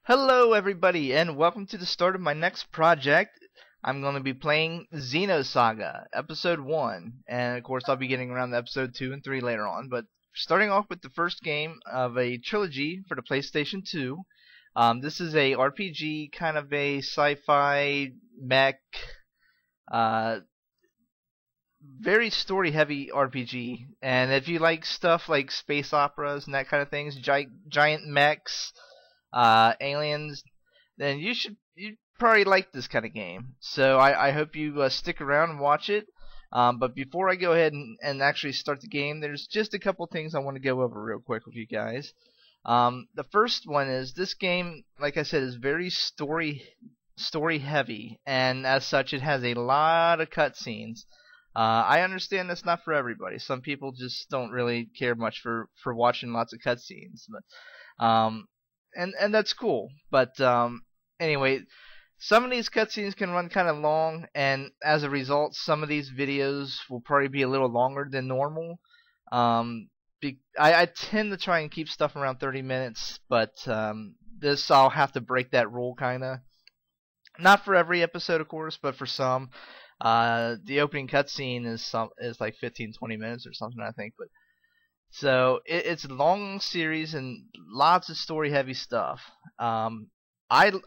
Hello everybody and welcome to the start of my next project. I'm going to be playing Xenosaga, episode 1, and of course I'll be getting around to episode 2 and 3 later on, but starting off with the first game of a trilogy for the PlayStation 2. This is a RPG, kind of a sci-fi mech, uh, very story heavy RPG, and if you like stuff like space operas and that kind of things, giant mechs, aliens, then you probably like this kind of game. So I hope you stick around and watch it. But before I go ahead and actually start the game, there's just a couple things I want to go over real quick with you guys. The first one is this game, like I said, is very story heavy, and as such, it has a lot of cutscenes. I understand that's not for everybody. Some people just don't really care much for watching lots of cutscenes, but and that's cool. But anyway, some of these cutscenes can run kind of long, and as a result, some of these videos will probably be a little longer than normal. I tend to try and keep stuff around 30 minutes, but this I'll have to break that rule kind of. Not for every episode, of course, but for some. The opening cutscene is like 15-20 minutes or something, I think. But so it's a long series and lots of story heavy stuff. I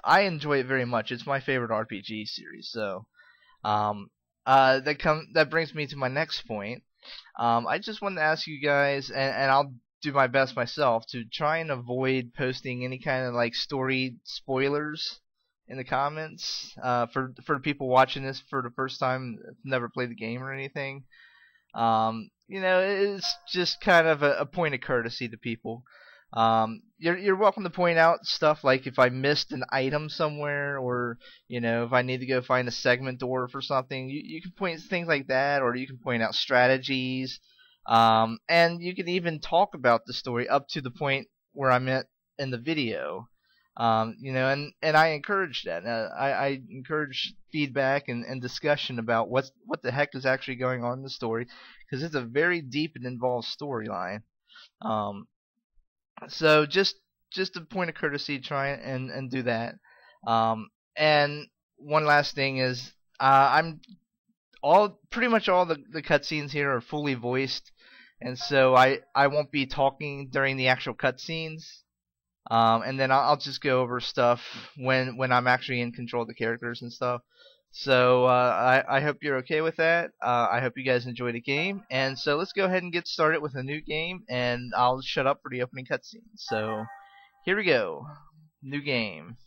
enjoy it very much. It's my favorite RPG series. So that brings me to my next point. I just wanted to ask you guys, and I'll do my best myself to try and avoid posting any kind of like story spoilers in the comments for people watching this for the first time, never played the game or anything. It's just kind of a point of courtesy to people. You're welcome to point out stuff like if I missed an item somewhere, or if I need to go find a segment door for something. You can point things like that, or you can point out strategies, and you can even talk about the story up to the point where I'm at in the video. And I encourage that. I encourage feedback and discussion about what the heck is actually going on in the story, because it's a very deep and involved storyline. So just a point of courtesy, try and do that. And one last thing is, pretty much all the cutscenes here are fully voiced, and so I won't be talking during the actual cutscenes. And then I'll just go over stuff when I'm actually in control of the characters and stuff. So I hope you're okay with that. I hope you guys enjoy the game. And so let's go ahead and get started with a new game, and I'll shut up for the opening cutscene. So here we go. New game.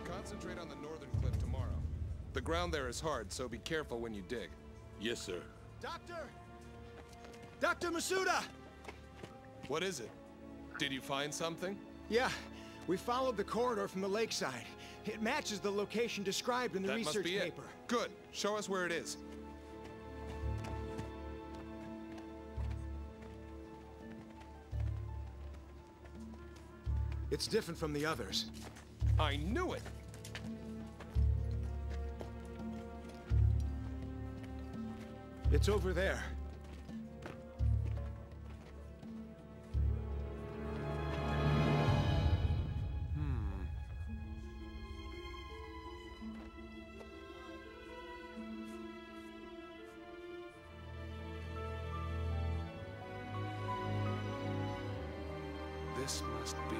Concentrate on the northern cliff tomorrow. The ground there is hard, so be careful when you dig. Yes, sir. Doctor! Dr. Masuda! What is it? Did you find something? Yeah, we followed the corridor from the lakeside. It matches the location described in the That must research be it. paper. Good. Show us where it is. It's different from the others. I knew it! It's over there. This must be...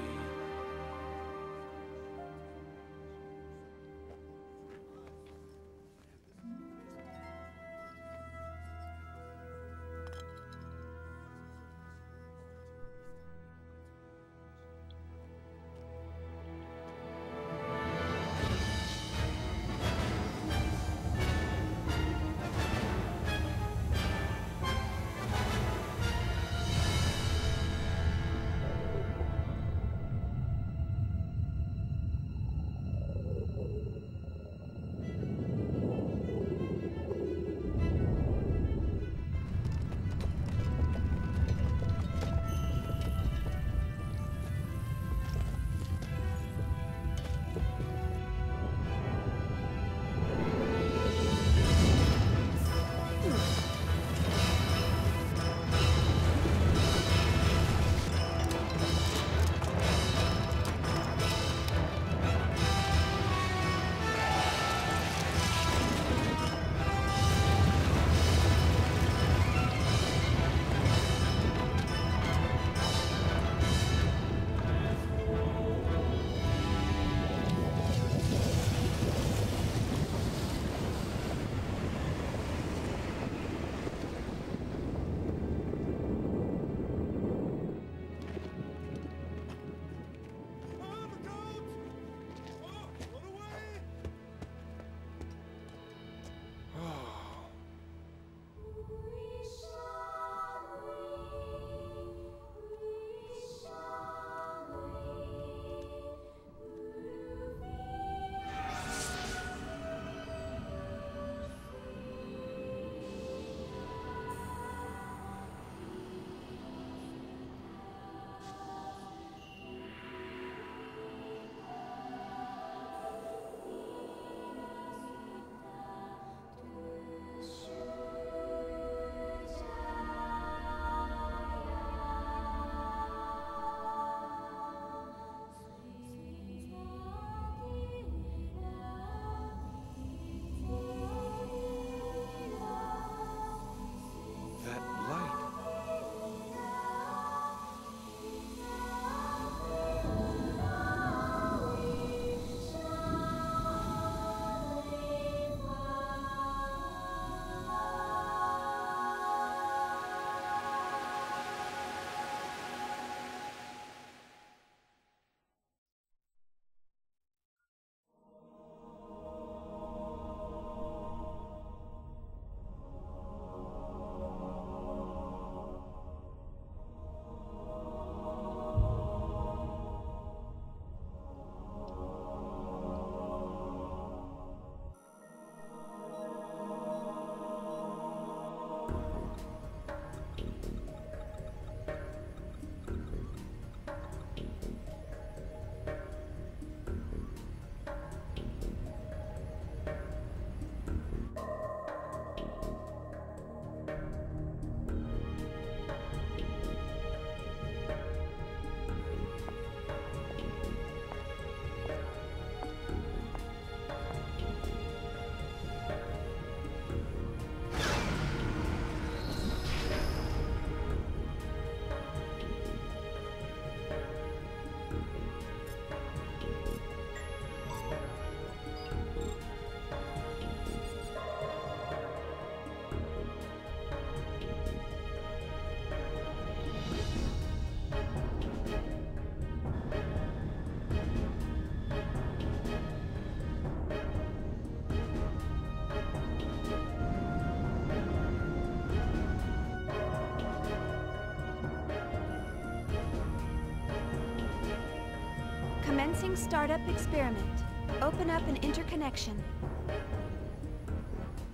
Commencing startup experiment. Open up an interconnection.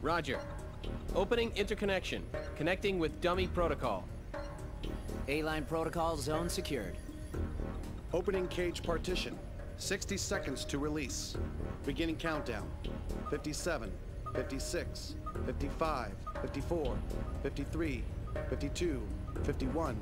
Roger. Opening interconnection. Connecting with dummy protocol. A-line protocol zone secured. Opening cage partition. 60 seconds to release. Beginning countdown. 57, 56, 55, 54, 53, 52, 51.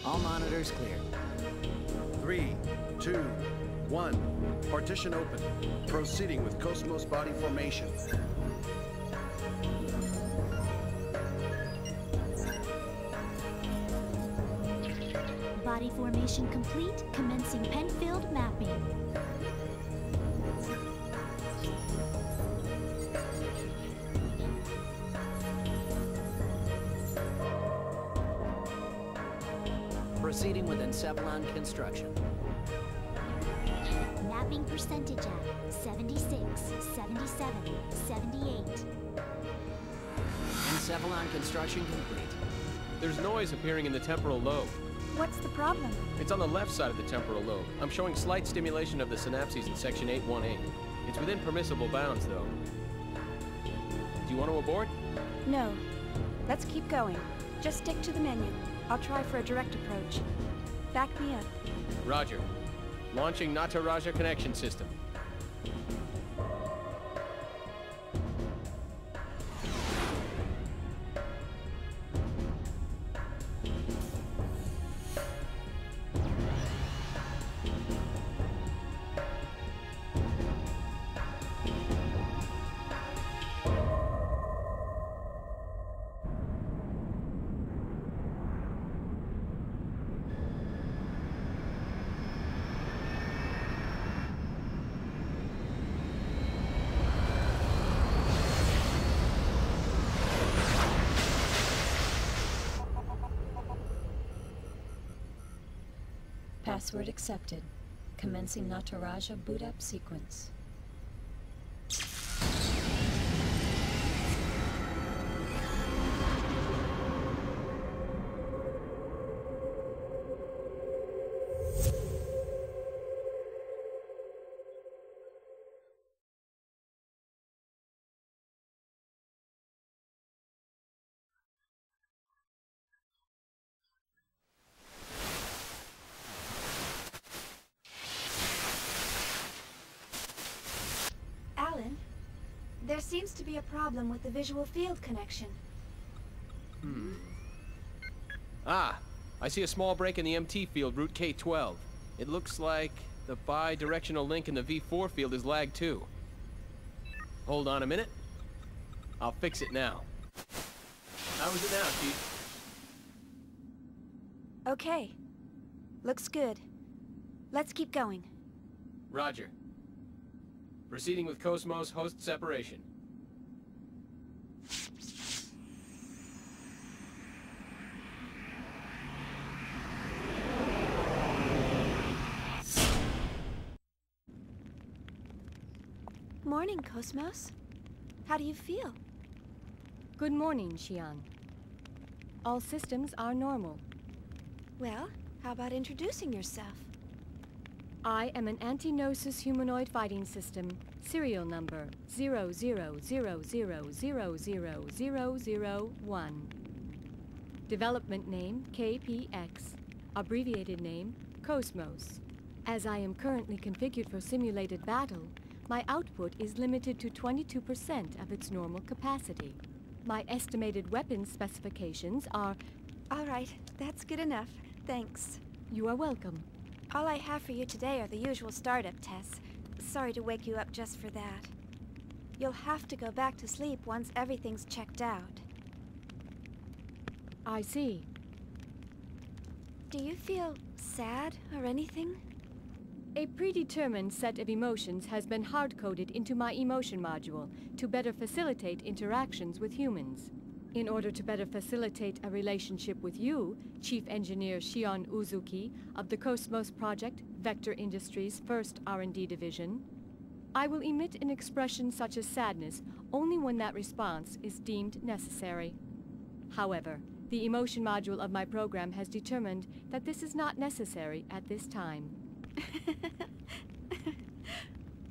All monitors clear. 3, 2, 1. Partition open. Proceeding with kos-mos body formation. Body formation complete. Commencing Penfield mapping. Proceeding with Encephalon construction. Mapping percentage at 76, 77, 78. Encephalon construction complete. There's noise appearing in the temporal lobe. What's the problem? It's on the left side of the temporal lobe. I'm showing slight stimulation of the synapses in section 818. It's within permissible bounds, though. Do you want to abort? No. Let's keep going. Just stick to the menu. I'll try for a direct approach. Back me up. Roger. Launching Nataraja connection system. Password accepted. Commencing Nataraja boot up sequence. Alan, there seems to be a problem with the visual field connection. Ah, I see a small break in the MT field, route K12. It looks like the bi-directional link in the V4 field is lagged too. Hold on a minute. I'll fix it now. How is it now, Chief? Okay. Looks good. Let's keep going. Roger. Proceeding with kos-mos host separation. Morning, Kos-mos. How do you feel? Good morning, Xian. All systems are normal. Well, how about introducing yourself? I am an anti-gnosis humanoid fighting system, serial number 0000000001. Development name KPX, abbreviated name kos-mos. As I am currently configured for simulated battle, my output is limited to 22% of its normal capacity. My estimated weapon specifications are... All right, that's good enough. Thanks. You are welcome. All I have for you today are the usual startup tests. Sorry to wake you up just for that. You'll have to go back to sleep once everything's checked out. I see. Do you feel sad or anything? A predetermined set of emotions has been hard-coded into my emotion module to better facilitate interactions with humans. In order to better facilitate a relationship with you, Chief Engineer Shion Uzuki of the Kos-mos Project, Vector Industries' first R&D division, I will emit an expression such as sadness only when that response is deemed necessary. However, the emotion module of my program has determined that this is not necessary at this time.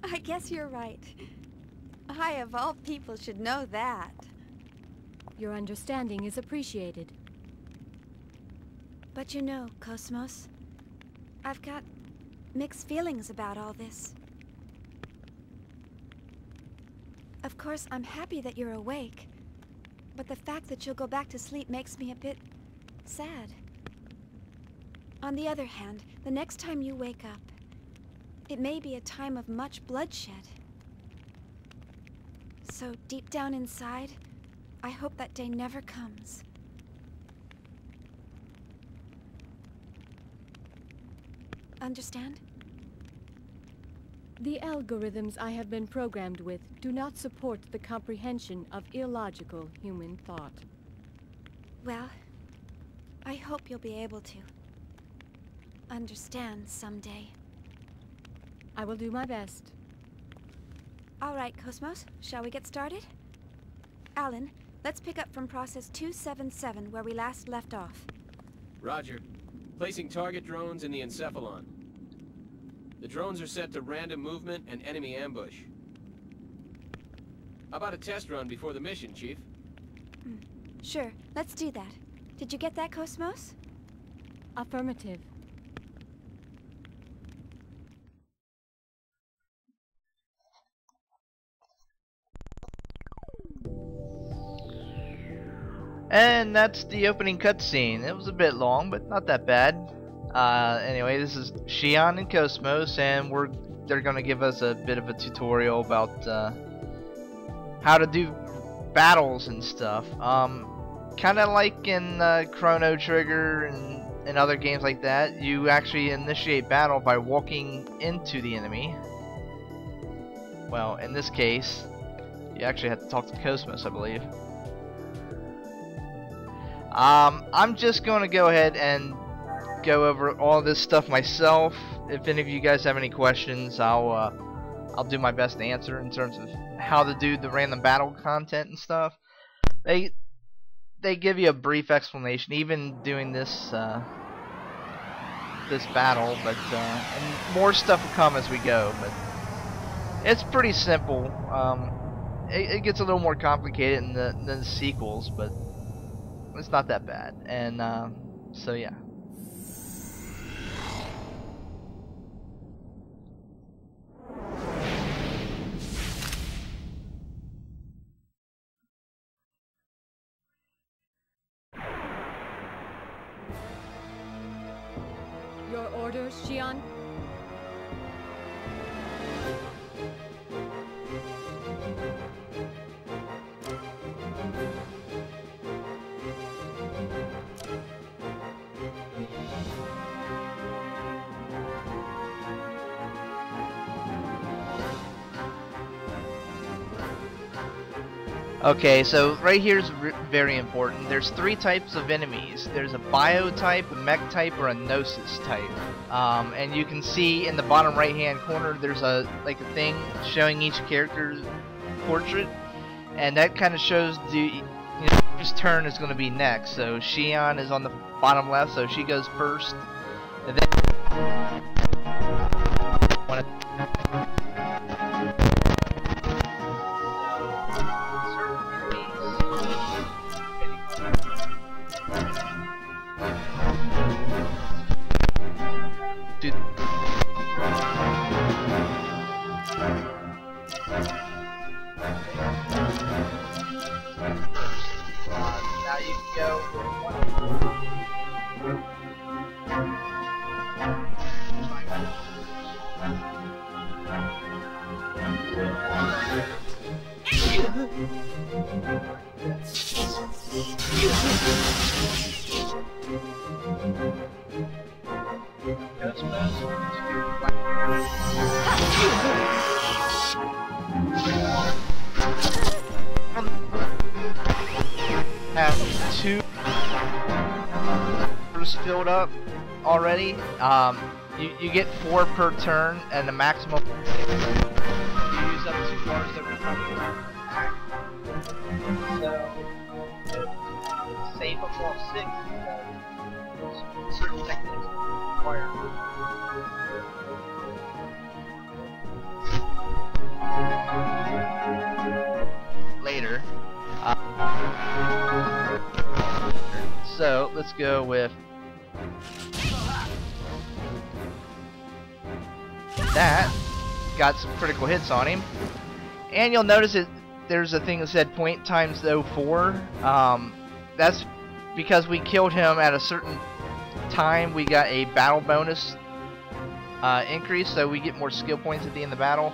I guess you're right. I, of all people, should know that. Your understanding is appreciated. But you know, Kos-mos, I've got mixed feelings about all this. Of course, I'm happy that you're awake, but the fact that you'll go back to sleep makes me a bit sad. On the other hand, the next time you wake up, it may be a time of much bloodshed. So deep down inside, I hope that day never comes. Understand? The algorithms I have been programmed with do not support the comprehension of illogical human thought. Well, I hope you'll be able to understand someday. I will do my best. All right, Kos-mos, shall we get started? Alan, let's pick up from process 277 where we last left off. Roger. Placing target drones in the encephalon. The drones are set to random movement and enemy ambush. How about a test run before the mission, Chief? Sure, let's do that. Did you get that, Kos-mos? Affirmative. And that's the opening cutscene. It was a bit long, but not that bad. Anyway, this is Shion and Kos-mos, and they're gonna give us a bit of a tutorial about how to do battles and stuff. Kind of like in Chrono Trigger and other games like that, you actually initiate battle by walking into the enemy. Well, in this case, you actually have to talk to Kos-mos, I believe. I'm just going to go ahead and go over all this stuff myself. If any of you guys have any questions, I'll do my best to answer in terms of how to do the random battle content and stuff. They give you a brief explanation, even doing this this battle, but and more stuff will come as we go. But it's pretty simple. It gets a little more complicated in the sequels, but it's not that bad. And so yeah. Your orders, Shion? Okay, so right here is very important. There's three types of enemies. There's a bio type, a mech type, or a gnosis type. And you can see in the bottom right hand corner there's a thing showing each character's portrait, and that kind of shows whose turn is going to be next. So Shion is on the bottom left, so she goes first. And then bars filled up already. You get 4 per turn, and the maximum you use up 2 bars every time. So save up all 6 because certain techniques require. Later. So let's go with that. Got some critical hits on him, and you'll notice that there's a thing that said point times 04. That's because we killed him at a certain time. We got a battle bonus increase, so we get more skill points at the end of the battle.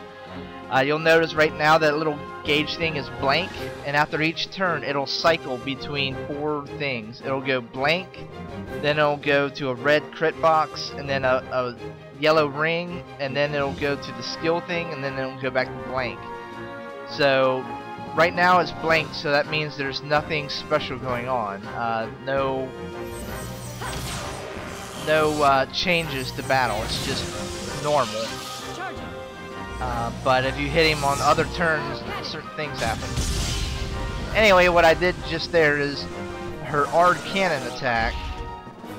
You'll notice right now that little gauge thing is blank, and after each turn it'll cycle between 4 things. It'll go blank, then it'll go to a red crit box, and then a yellow ring, and then it'll go to the skill thing, and then it'll go back to blank. So right now it's blank, so that means there's nothing special going on. No changes to battle. It's just normal. But if you hit him on other turns, certain things happen. Anyway, what I did just there is her Ard Cannon attack.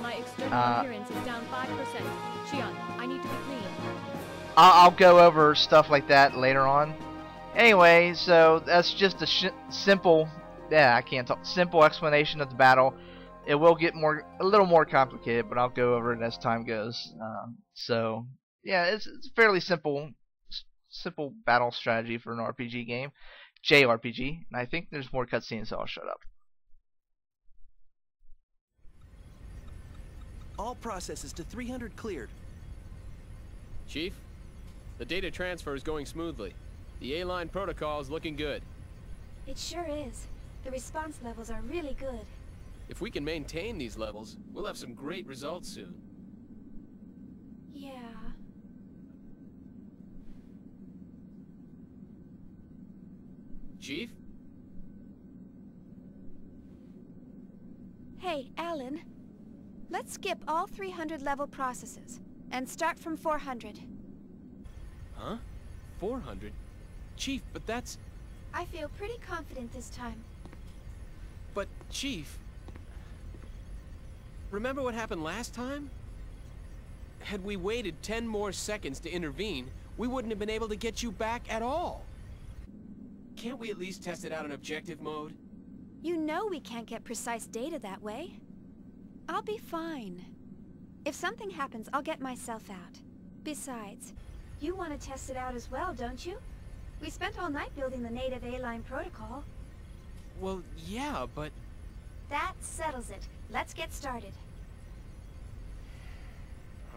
My external appearance is down 5%. Xion, I need to be clean. I'll go over stuff like that later on. Anyway, so that's just a simple, simple explanation of the battle. It will get a little more complicated, but I'll go over it as time goes. So yeah, it's fairly simple battle strategy for an RPG game, JRPG, and I think there's more cutscenes, so I'll shut up. All processes to 300 cleared. Chief, the data transfer is going smoothly. The A-line protocol is looking good. It sure is. The response levels are really good. If we can maintain these levels, we'll have some great results soon. Yeah. Chief? Hey, Alan. Let's skip all 300 level processes and start from 400. Huh? 400? Chief, but that's... I feel pretty confident this time. But, Chief... Remember what happened last time? Had we waited 10 more seconds to intervene, we wouldn't have been able to get you back at all. Can't we at least test it out in objective mode? You know we can't get precise data that way. I'll be fine. If something happens, I'll get myself out. Besides, you want to test it out as well, don't you? We spent all night building the native A-line protocol. Well, yeah, but... That settles it. Let's get started.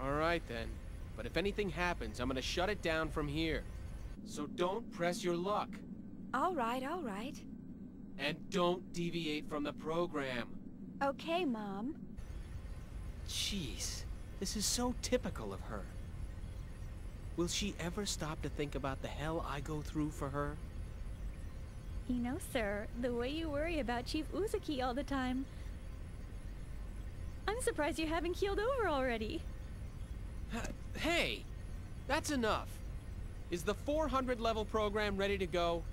Alright then. But if anything happens, I'm gonna shut it down from here. So don't press your luck. Alright, alright. And don't deviate from the program. Okay, Mom. Jeez, this is so typical of her. Will she ever stop to think about the hell I go through for her? You know, sir, the way you worry about Chief Uzuki all the time. I'm surprised you haven't keeled over already. Hey! That's enough. Is the 400 level program ready to go?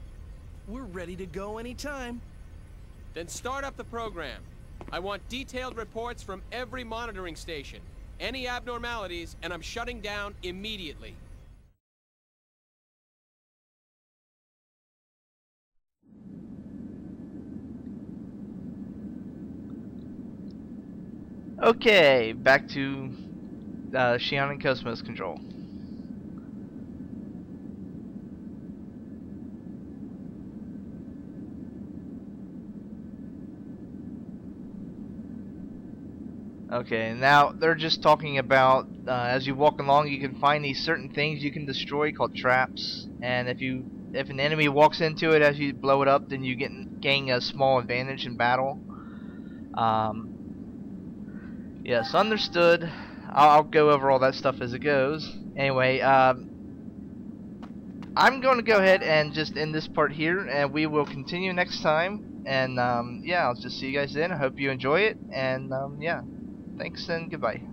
We're ready to go anytime. Then start up the program. I want detailed reports from every monitoring station. Any abnormalities, and I'm shutting down immediately. Okay, back to Xion and kos-mos control. Okay, now they're just talking about as you walk along, you can find these certain things you can destroy called traps, and if an enemy walks into it as you blow it up, then you gain a small advantage in battle. Yes, understood. I'll go over all that stuff as it goes. Anyway, I'm going to go ahead and just end this part here, and we will continue next time. And yeah, I'll just see you guys then. I hope you enjoy it, and yeah. Thanks and goodbye.